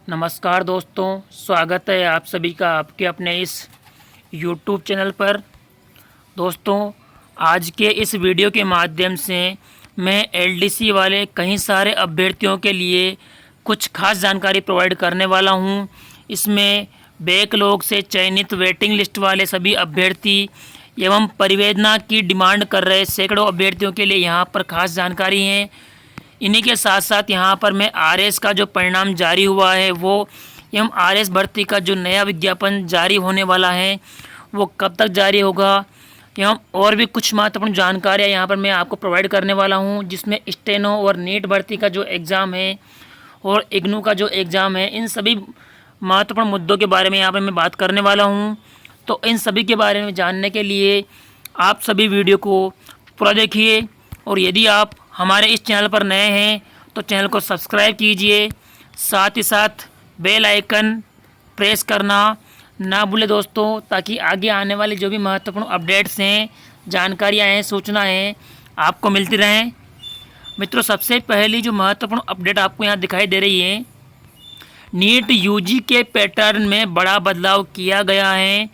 नमस्कार दोस्तों, स्वागत है आप सभी का आपके अपने इस YouTube चैनल पर। दोस्तों, आज के इस वीडियो के माध्यम से मैं एलडीसी वाले कई सारे अभ्यर्थियों के लिए कुछ खास जानकारी प्रोवाइड करने वाला हूं। इसमें बैकलॉग से चयनित वेटिंग लिस्ट वाले सभी अभ्यर्थी एवं परिवेदना की डिमांड कर रहे सैकड़ों अभ्यर्थियों के लिए यहाँ पर खास जानकारी है। इन्हीं के साथ साथ यहाँ पर मैं आरएस का जो परिणाम जारी हुआ है वो एवं आरएस भर्ती का जो नया विज्ञापन जारी होने वाला है वो कब तक जारी होगा एवं और भी कुछ महत्वपूर्ण जानकारियाँ यहाँ पर मैं आपको प्रोवाइड करने वाला हूँ, जिसमें स्टेनो और नीट भर्ती का जो एग्ज़ाम है और इग्नू का जो एग्ज़ाम है, इन सभी महत्वपूर्ण मुद्दों के बारे में यहाँ पर मैं बात करने वाला हूँ। तो इन सभी के बारे में जानने के लिए आप सभी वीडियो को पूरा देखिए, और यदि आप हमारे इस चैनल पर नए हैं तो चैनल को सब्सक्राइब कीजिए, साथ ही साथ बेल आइकन प्रेस करना ना भूलें दोस्तों, ताकि आगे आने वाली जो भी महत्वपूर्ण अपडेट्स हैं, जानकारियां हैं, सूचना हैं, आपको मिलती रहें। मित्रों, सबसे पहली जो महत्वपूर्ण अपडेट आपको यहाँ दिखाई दे रही है, नीट यूजी के पैटर्न में बड़ा बदलाव किया गया है।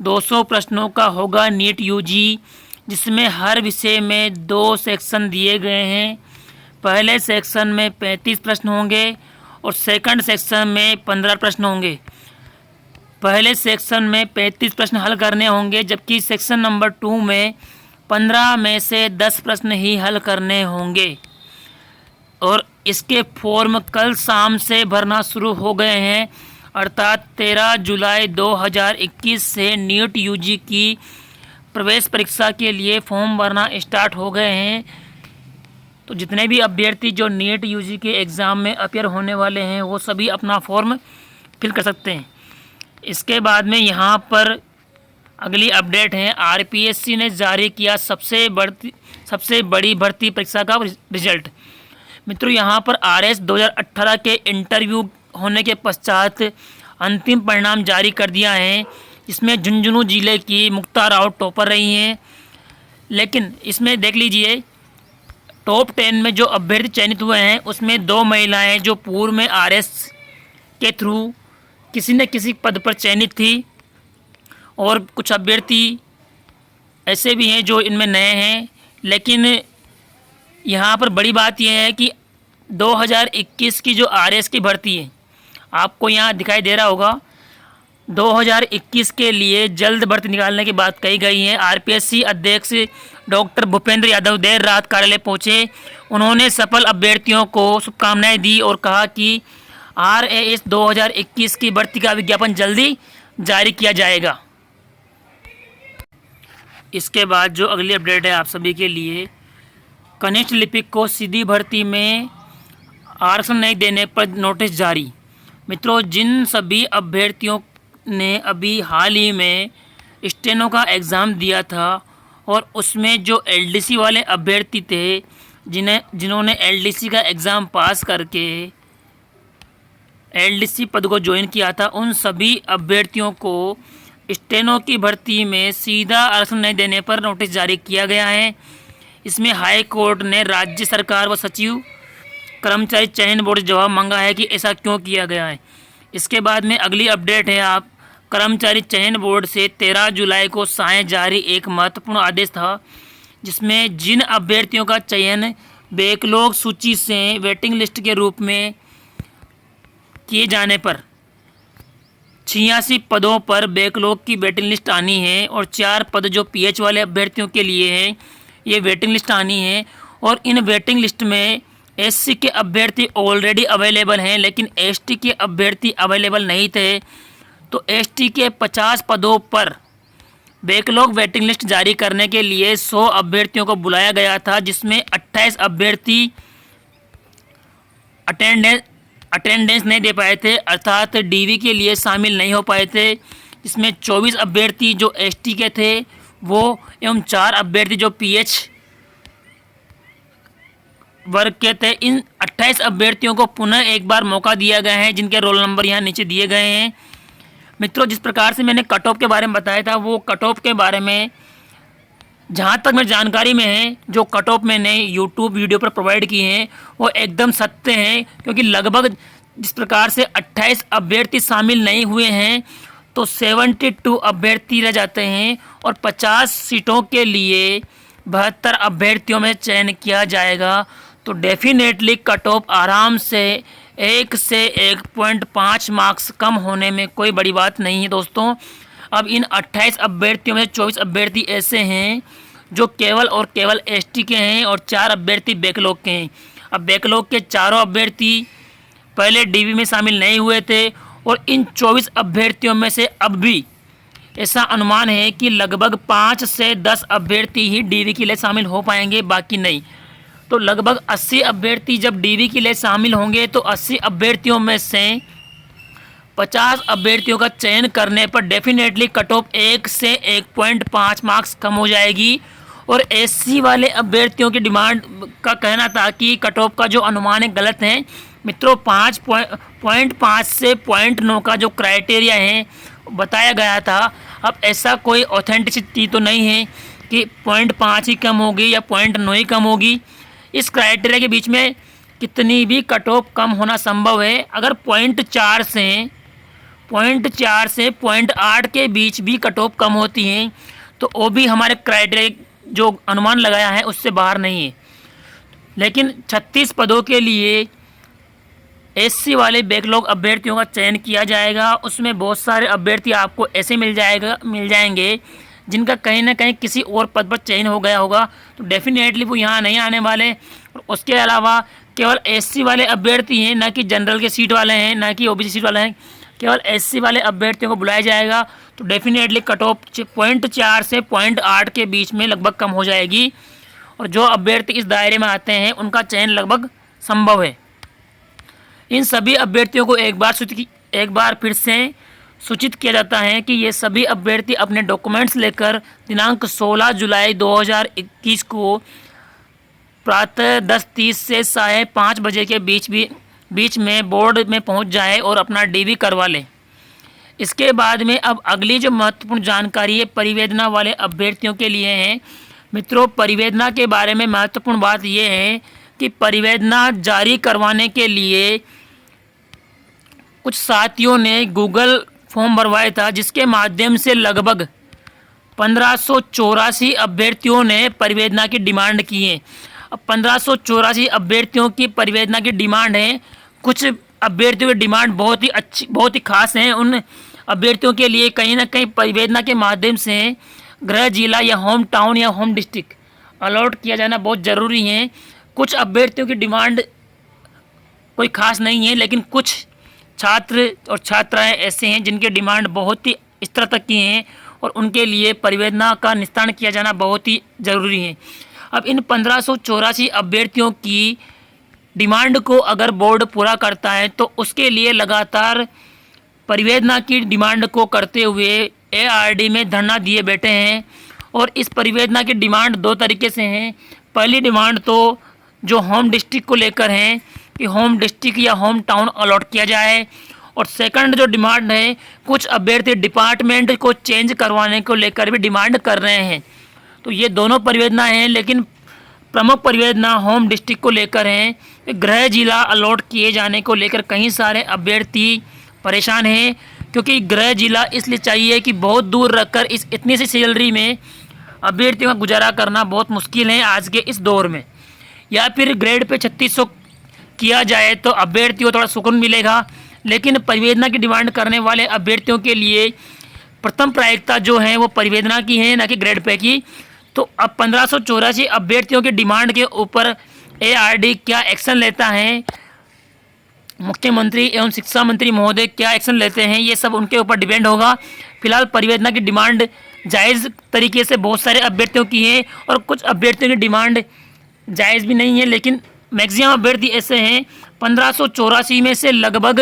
200 प्रश्नों का होगा नीट यूजी, जिसमें हर विषय में 2 सेक्शन दिए गए हैं। पहले सेक्शन में 35 प्रश्न होंगे और सेकंड सेक्शन में 15 प्रश्न होंगे। पहले सेक्शन में 35 प्रश्न हल करने होंगे, जबकि सेक्शन नंबर 2 में 15 में से 10 प्रश्न ही हल करने होंगे। और इसके फॉर्म कल शाम से भरना शुरू हो गए हैं, अर्थात 13 जुलाई 2021 से नीट यूजी की प्रवेश परीक्षा के लिए फॉर्म भरना स्टार्ट हो गए हैं। तो जितने भी अभ्यर्थी जो नीट यूजी के एग्ज़ाम में अपियर होने वाले हैं वो सभी अपना फॉर्म फिल कर सकते हैं। इसके बाद में यहाँ पर अगली अपडेट है, आरपीएससी ने जारी किया सबसे बड़ी भर्ती परीक्षा का रिजल्ट। मित्रों, यहाँ पर आरएस 2018 के इंटरव्यू होने के पश्चात अंतिम परिणाम जारी कर दिया है। इसमें झुंझुनू जिले की मुक्ता राव टॉपर रही हैं, लेकिन इसमें देख लीजिए टॉप 10 में जो अभ्यर्थी चयनित हुए हैं उसमें 2 महिलाएं जो पूर्व में आरएस के थ्रू किसी न किसी पद पर चयनित थी, और कुछ अभ्यर्थी ऐसे भी हैं जो इनमें नए हैं। लेकिन यहाँ पर बड़ी बात यह है कि 2021 की जो आरएस की भर्ती है, आपको यहाँ दिखाई दे रहा होगा, 2021 के लिए जल्द भर्ती निकालने की बात कही गई है। आरपीएससी अध्यक्ष डॉक्टर भूपेंद्र यादव देर रात कार्यालय पहुंचे। उन्होंने सफल अभ्यर्थियों को शुभकामनाएं दी और कहा कि आरएएस 2021 की भर्ती का विज्ञापन जल्दी जारी किया जाएगा। इसके बाद जो अगली अपडेट है आप सभी के लिए, कनिष्ठ लिपिक को सीधी भर्ती में आरक्षण नहीं देने पर नोटिस जारी। मित्रों, जिन सभी अभ्यर्थियों ने अभी हाल ही में स्टेनो का एग्ज़ाम दिया था और उसमें जो एलडीसी वाले अभ्यर्थी थे जिन्होंने एलडीसी का एग्ज़ाम पास करके एलडीसी पद को ज्वाइन किया था, उन सभी अभ्यर्थियों को स्टेनो की भर्ती में सीधा आरक्षण नहीं देने पर नोटिस जारी किया गया है। इसमें हाई कोर्ट ने राज्य सरकार व सचिव कर्मचारी चयन बोर्ड से जवाब मांगा है कि ऐसा क्यों किया गया है। इसके बाद में अगली अपडेट है, आप कर्मचारी चयन बोर्ड से 13 जुलाई को साय जारी एक महत्वपूर्ण आदेश था, जिसमें जिन अभ्यर्थियों का चयन बैकलॉग सूची से वेटिंग लिस्ट के रूप में किए जाने पर 86 पदों पर बैकलॉग की वेटिंग लिस्ट आनी है, और 4 पद जो पीएच वाले अभ्यर्थियों के लिए हैं ये वेटिंग लिस्ट आनी है। और इन वेटिंग लिस्ट में एससी के अभ्यर्थी ऑलरेडी अवेलेबल हैं, लेकिन एसटी के अभ्यर्थी अवेलेबल नहीं थे। तो एसटी के 50 पदों पर बैकलॉग वेटिंग लिस्ट जारी करने के लिए 100 अभ्यर्थियों को बुलाया गया था, जिसमें 28 अभ्यर्थी अटेंडेंस नहीं दे पाए थे, अर्थात डीवी के लिए शामिल नहीं हो पाए थे। इसमें 24 अभ्यर्थी जो एसटी के थे वो एवं 4 अभ्यर्थी जो पीएच वर्ग के थे। इन 28 अभ्यर्थियों को पुनः एक बार मौका दिया गया है, जिनके रोल नंबर यहाँ नीचे दिए गए हैं। मित्रों, जिस प्रकार से मैंने कट ऑफ के बारे में बताया था, वो कट ऑफ के बारे में जहाँ तक मेरी जानकारी में है, जो कट ऑफ मैंने यूट्यूब वीडियो पर प्रोवाइड किए हैं वो एकदम सत्य हैं, क्योंकि लगभग जिस प्रकार से 28 अभ्यर्थी शामिल नहीं हुए हैं तो 72 अभ्यर्थी रह जाते हैं और 50 सीटों के लिए 72 अभ्यर्थियों में चयन किया जाएगा। तो डेफिनेटली कट ऑफ आराम से 1 से 1.5 मार्क्स कम होने में कोई बड़ी बात नहीं है दोस्तों। अब इन 28 अभ्यर्थियों में 24 अभ्यर्थी ऐसे हैं जो केवल और केवल एसटी के हैं और 4 अभ्यर्थी बैकलॉग के हैं। अब बैकलॉग के चारों अभ्यर्थी पहले डीबी में शामिल नहीं हुए थे और इन 24 अभ्यर्थियों में से अब भी ऐसा अनुमान है कि लगभग 5 से 10 अभ्यर्थी ही डीबी के लिए शामिल हो पाएंगे, बाकी नहीं। तो लगभग 80 अभ्यर्थी जब डीबी के लिए शामिल होंगे तो 80 अभ्यर्थियों में से 50 अभ्यर्थियों का चयन करने पर डेफिनेटली कट ऑफ 1 से 1.5 मार्क्स कम हो जाएगी। और एससी वाले अभ्यर्थियों की डिमांड का कहना था कि कट ऑफ का जो अनुमान है गलत है मित्रों। 5.5 से 0.9 का जो क्राइटेरिया है बताया गया था। अब ऐसा कोई ऑथेंटिसिटी तो नहीं है कि 0.5 ही कम होगी या 0.9 ही कम होगी। इस क्राइटेरिया के बीच में कितनी भी कट ऑफ कम होना संभव है। अगर 0.4 से 0.8 के बीच भी कट ऑफ कम होती हैं तो वो भी हमारे क्राइटेरिया जो अनुमान लगाया है उससे बाहर नहीं है। लेकिन 36 पदों के लिए एससी वाले बैकलॉग अभ्यर्थियों का चयन किया जाएगा। उसमें बहुत सारे अभ्यर्थी आपको ऐसे मिल जाएंगे जिनका कहीं ना कहीं किसी और पद पर चयन हो गया होगा, तो डेफिनेटली वो यहाँ नहीं आने वाले। और उसके अलावा केवल एससी वाले अभ्यर्थी हैं, ना कि जनरल के सीट वाले हैं, ना कि ओबीसी सीट वाले हैं। केवल एससी वाले अभ्यर्थियों को बुलाया जाएगा तो डेफिनेटली कट ऑफ 0.4 से 0.8 के बीच में लगभग कम हो जाएगी और जो अभ्यर्थी इस दायरे में आते हैं उनका चयन लगभग संभव है। इन सभी अभ्यर्थियों को एक बार फिर से सूचित किया जाता है कि ये सभी अभ्यर्थी अपने डॉक्यूमेंट्स लेकर दिनांक 16 जुलाई 2021 को प्रातः 10:30 से 5:30 बजे के बीच में बोर्ड में पहुंच जाए और अपना डीबी करवा लें। इसके बाद में अब अगली जो महत्वपूर्ण जानकारी है परिवेदना वाले अभ्यर्थियों के लिए है। मित्रों, परिवेदना के बारे में महत्वपूर्ण बात यह है कि परिवेदना जारी करवाने के लिए कुछ साथियों ने गूगल फॉर्म भरवाया था, जिसके माध्यम से लगभग 1584 अभ्यर्थियों ने परिवेदना की डिमांड की है। अब 1584 अभ्यर्थियों की परिवेदना की डिमांड है। कुछ अभ्यर्थियों की डिमांड बहुत ही खास हैं। उन अभ्यर्थियों के लिए कहीं ना कहीं परिवेदना के माध्यम से गृह जिला या होम टाउन या होम डिस्ट्रिक्ट अलॉट किया जाना बहुत ज़रूरी है। कुछ अभ्यर्थियों की डिमांड कोई खास नहीं है, लेकिन कुछ छात्र और छात्राएं ऐसे हैं जिनके डिमांड बहुत ही स्तर तक की हैं और उनके लिए परिवेदना का निस्तारण किया जाना बहुत ही ज़रूरी है। अब इन 1584 अभ्यर्थियों की डिमांड को अगर बोर्ड पूरा करता है तो उसके लिए लगातार परिवेदना की डिमांड को करते हुए एआरडी में धरना दिए बैठे हैं। और इस परिवेदना की डिमांड 2 तरीके से हैं। पहली डिमांड तो जो होम डिस्ट्रिक्ट को लेकर है कि होम डिस्ट्रिक्ट या होम टाउन अलॉट किया जाए, और सेकंड जो डिमांड है कुछ अभ्यर्थी डिपार्टमेंट को चेंज करवाने को लेकर भी डिमांड कर रहे हैं। तो ये दोनों परिवेदना हैं, लेकिन प्रमुख परिवेदना होम डिस्ट्रिक्ट को लेकर हैं। गृह जिला अलॉट किए जाने को लेकर कई सारे अभ्यर्थी परेशान हैं, क्योंकि गृह जिला इसलिए चाहिए कि बहुत दूर रखकर इतनी सी सैलरी में अभ्यर्थियों का गुजारा करना बहुत मुश्किल है आज के इस दौर में। या फिर ग्रेड पे 3600 किया जाए तो अभ्यर्थियों को थोड़ा सुकून मिलेगा, लेकिन परिवेदना की डिमांड करने वाले अभ्यर्थियों के लिए प्रथम प्रायिकता जो है वो परिवेदना की है, ना कि ग्रेड पे की। तो अब 1584 अभ्यर्थियों की डिमांड के ऊपर एआरडी क्या एक्शन लेता है, मुख्यमंत्री एवं शिक्षा मंत्री महोदय क्या एक्शन लेते हैं, ये सब उनके ऊपर डिपेंड होगा। फिलहाल परिवेदना की डिमांड जायज़ तरीके से बहुत सारे अभ्यर्थियों की है और कुछ अभ्यर्थियों की डिमांड जायज़ भी नहीं है, लेकिन मैक्सिमम अभ्यर्थी ऐसे हैं। 1584 में से लगभग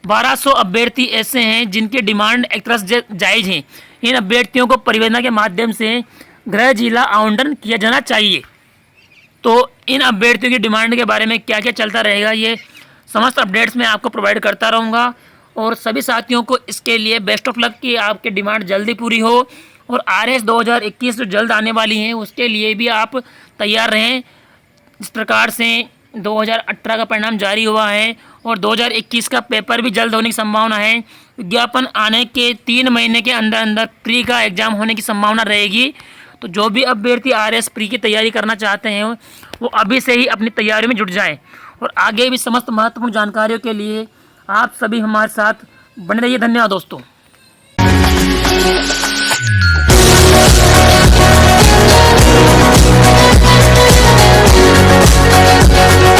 1200 अभ्यर्थी ऐसे हैं जिनकी डिमांड एक तरह से जायज़ हैं। इन अभ्यर्थियों को परिवेदना के माध्यम से गृह जिला आवंटन किया जाना चाहिए। तो इन अभ्यर्थियों की डिमांड के बारे में क्या क्या चलता रहेगा, ये समस्त अपडेट्स मैं आपको प्रोवाइड करता रहूँगा। और सभी साथियों को इसके लिए बेस्ट ऑफ लक कि आपकी डिमांड जल्दी पूरी हो और RS 2021 जो जल्द आने वाली हैं उसके लिए भी आप तैयार रहें। जिस प्रकार से 2018 का परिणाम जारी हुआ है और 2021 का पेपर भी जल्द होने की संभावना है। विज्ञापन आने के 3 महीने के अंदर अंदर प्री का एग्ज़ाम होने की संभावना रहेगी। तो जो भी अभ्यर्थी आरएस प्री की तैयारी करना चाहते हैं वो अभी से ही अपनी तैयारी में जुट जाएं। और आगे भी समस्त महत्वपूर्ण जानकारियों के लिए आप सभी हमारे साथ बने रहिए। धन्यवाद दोस्तों।